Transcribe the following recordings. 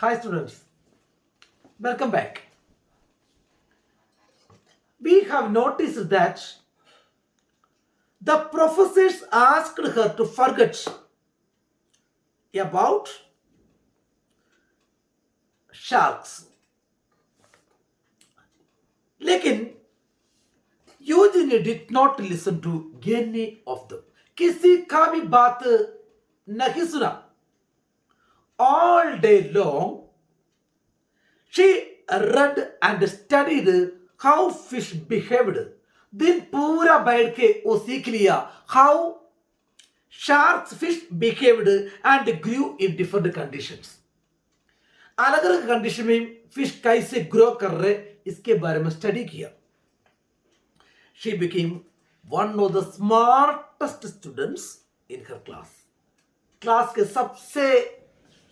Hi students, welcome back. We have noticed that the professors asked her to forget about sharks. लेकिन Eugenie did not listen to any of them. किसी का भी बात नहीं सुना. All day long, she read and studied how fish behaved. दिन पूरा बैठ के वो सीख लिया how sharks fish behaved and grew in different conditions. अलग अलग कंडीशन में फिश कैसे ग्रो कर रहे इसके बारे में स्टडी किया. She became one of the smartest students in her class. Class के सबसे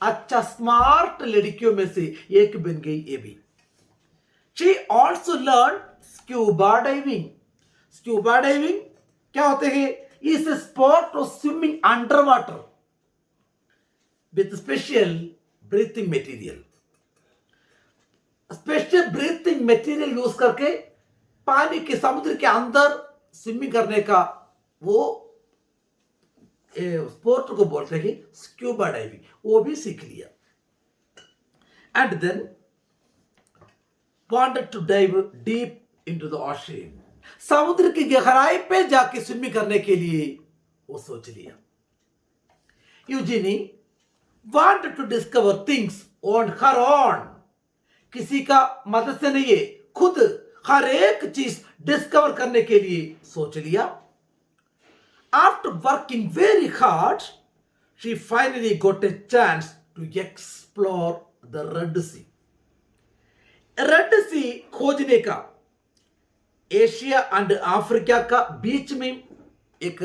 अच्छा स्मार्ट लड़कियों में से एक बन गई ये भी. She also learned scuba diving. Scuba diving क्या होते हैं? Is a sport of swimming underwater with special breathing material. Special breathing material use करके पानी के समुद्र के अंदर स्विमिंग करने का वो स्पोर्ट को बोलते हैं स्क्यूबा डाइविंग. वो भी सीख लिया. And then wanted to dive deep into the ocean. समुद्र की गहराई पे जाके स्विमिंग करने के लिए वो सोच लिया. Eugenie wanted to discover things on her own. किसी का मदद से नहीं है, खुद हर एक चीज डिस्कवर करने के लिए सोच लिया. After working very hard she finally got a chance to explore the Red Sea. Red Sea खोजने का एशिया एंड अफ्रीका का बीच में एक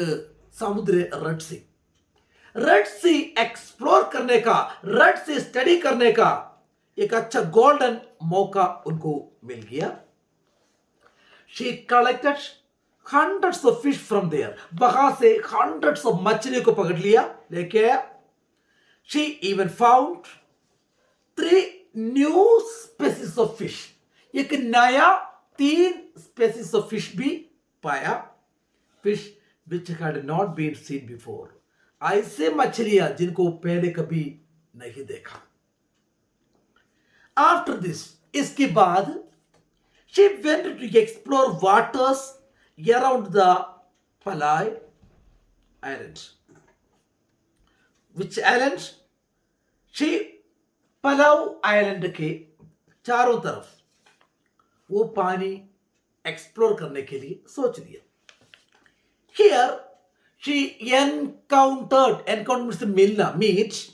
समुद्र रेड सी. रेड सी एक्सप्लोर करने का, रेड सी स्टडी करने का एक अच्छा गोल्डन मौका उनको मिल गया. She collected hundreds of fish from there. वहां से hundreds of मछली को पकड़ लिया, लेके आया. She even found 3 new species of fish. एक नया 3 species of fish भी पाया. Fish which had not been seen before. ऐसे मछलियां जिनको पहले कभी नहीं देखा. After this, इसके बाद she went to explore waters around the Palai Island. Which island? She Palau Island के चारों तरफ वो पानी एक्सप्लोर करने के लिए सोच लिया. Here she encountered मिलना meet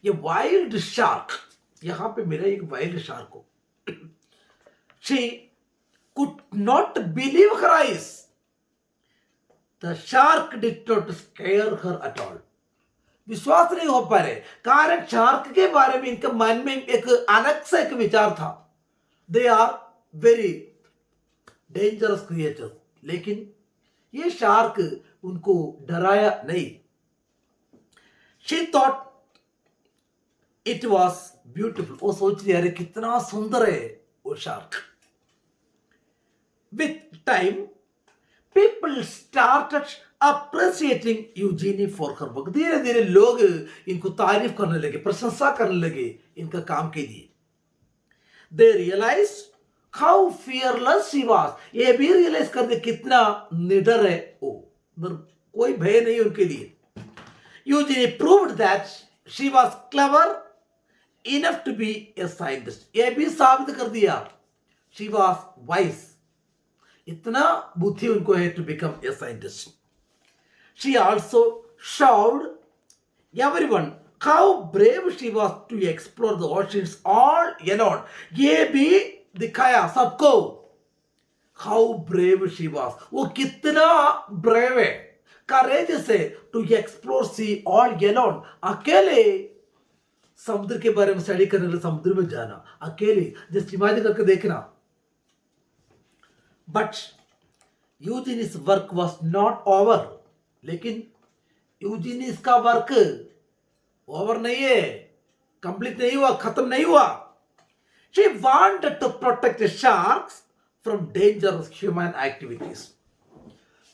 a wild shark. यहां पे मेरा एक वाइल्ड शार्क को. She could not believe her eyes. The shark did not scare her at all. विश्वास नहीं हो पा रहे, कारण शार्क के बारे में इनके मन में एक अलग सा एक विचार था. They are very dangerous creatures. लेकिन ये शार्क उनको डराया नहीं. She thought it was beautiful. वो सोच लिया, अरे कितना सुंदर है वो shark. With time, people started appreciating Eugenie for her work. धीरे धीरे लोग इनको तारीफ करने लगे, प्रशंसा करने लगे इनका काम के लिए. They realized how fearless she was. ये भी रियलाइज कर दे कितना निडर है वो, कोई भय नहीं उनके लिए. Eugenie proved that she was clever enough to be a scientist. ये भी साबित कर दिया she was wise. इतना बुद्धि उनको है to become a scientist. She also showed everyone how brave she was to explore the oceans all alone. ये भी दिखाया सबको how brave she was. वो कितना brave है, courageous है to explore sea all alone. अकेले समुद्र के बारे में स्टडी करने के लिए समुद्र में जाना, अकेले जस्ट इमेजिन करके देखना. But Eugenie's work was not over. लेकिन यूजीनीस का वर्क ओवर नहीं है, कंप्लीट नहीं हुआ, खत्म नहीं हुआ. She wanted to protect the sharks from dangerous human activities.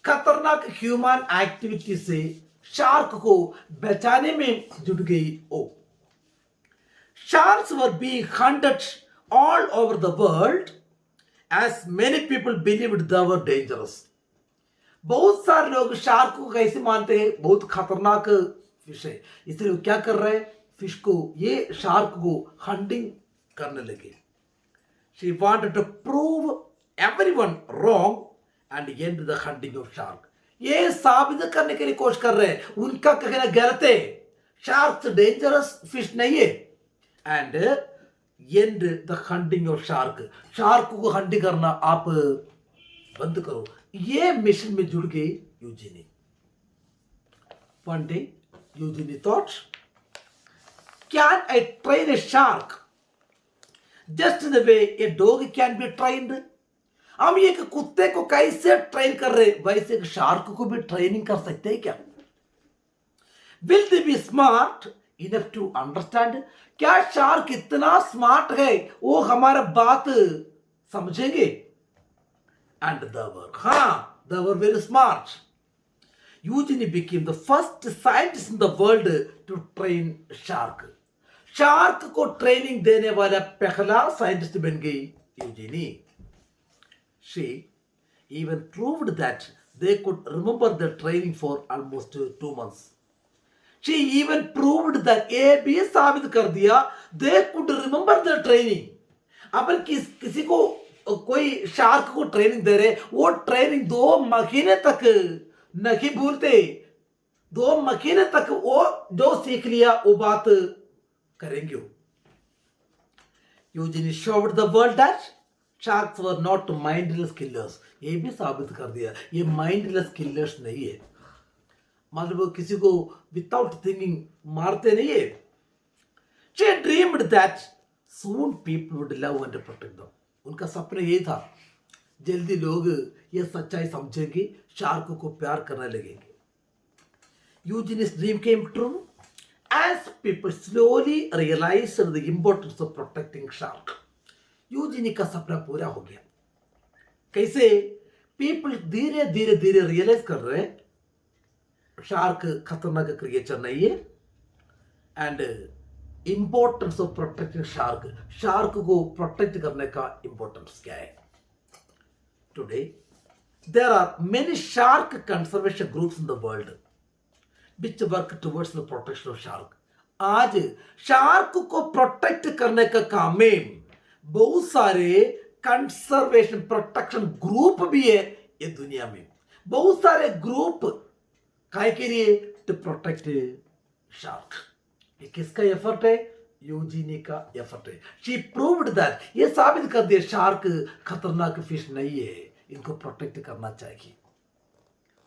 खतरनाक ह्यूमन एक्टिविटी से शार्क को बचाने में जुट गई वो. Sharks were being hunted all over the world as many people believed they were dangerous. बहुत सारे लोग शार्क को कैसे मानते हैं? बहुत खतरनाक फिश है, इसलिए वो क्या कर रहे हैं? फिश को, ये शार्क को हंटिंग करने लगे. She wanted to prove everyone wrong and end the hunting of shark. ये साबित करने के लिए कोशिश कर रहे हैं उनका कहना गलत है, शार्क डेंजरस फिश नहीं है. And and the hunting of shark, shark को हंटिंग करना आप बंद करो. ये मिशन में जुड़ गई Eugenie. One day Eugenie thought, can I train a shark just the way a dog can be trained. हम एक कुत्ते को कैसे ट्रेन कर रहे, वैसे एक शार्क को भी ट्रेनिंग कर सकते हैं क्या? Will they be smart enough to understand. क्या शार्क इतना स्मार्ट है वो हमारा बात समझेंगे? And they were very smart. Eugenie became the first scientist in the world to train shark. Shark को ट्रेनिंग देने वाला पहला साइंटिस्ट बन गई यूजीनी. She even proved that they could remember the training for almost 2 months. She even proved that ये भी साबित कर दिया they could remember the training. अब किसी को कोई शार्क को ट्रेनिंग दे रहे, वो ट्रेनिंग 2 महीने तक नहीं भूलते. 2 महीने तक वो जो सीख लिया वो बात करेंगे. यूजीनी showed the world that sharks were not mindless killers. ये भी साबित कर दिया ये mindless killers नहीं है, मतलब किसी को विदाउट थिंकिंग मारते नहीं है. She dreamed that soon people would love and protect them. उनका सपना ये था जल्दी लोग ये सच्चाई समझेंगे, शार्क को प्यार करने लगेंगे. Eugenie's dream came true as people slowly realized the importance of protecting shark. यूजीनी का सपना पूरा हो गया. कैसे? पीपल धीरे धीरे धीरे रियलाइज कर रहे हैं शार्क खतरनाक क्रिएचर नहीं है and importance of protecting shark, shark को प्रोटेक्ट करने का इंपॉर्टेंस क्या है. Today there are many shark conservation groups in the world which work towards the protection of shark. आज शार्क को प्रोटेक्ट करने का काम में बहुत सारे कंजर्वेशन प्रोटेक्शन ग्रुप भी है ये दुनिया में. बहुत सारे ग्रुप काय के लिए? To protect shark. ये किसका एफर्ट है? यूजीनी का एफर्ट है. शी प्रूव्ड दैट, ये साबित कर दिया शार्क खतरनाक फिश नहीं है, इनको प्रोटेक्ट करना चाहिए.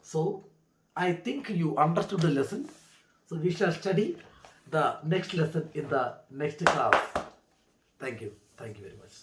सो I think you understood the lesson. So we shall study the next lesson in the next class. Thank you. Thank you very much.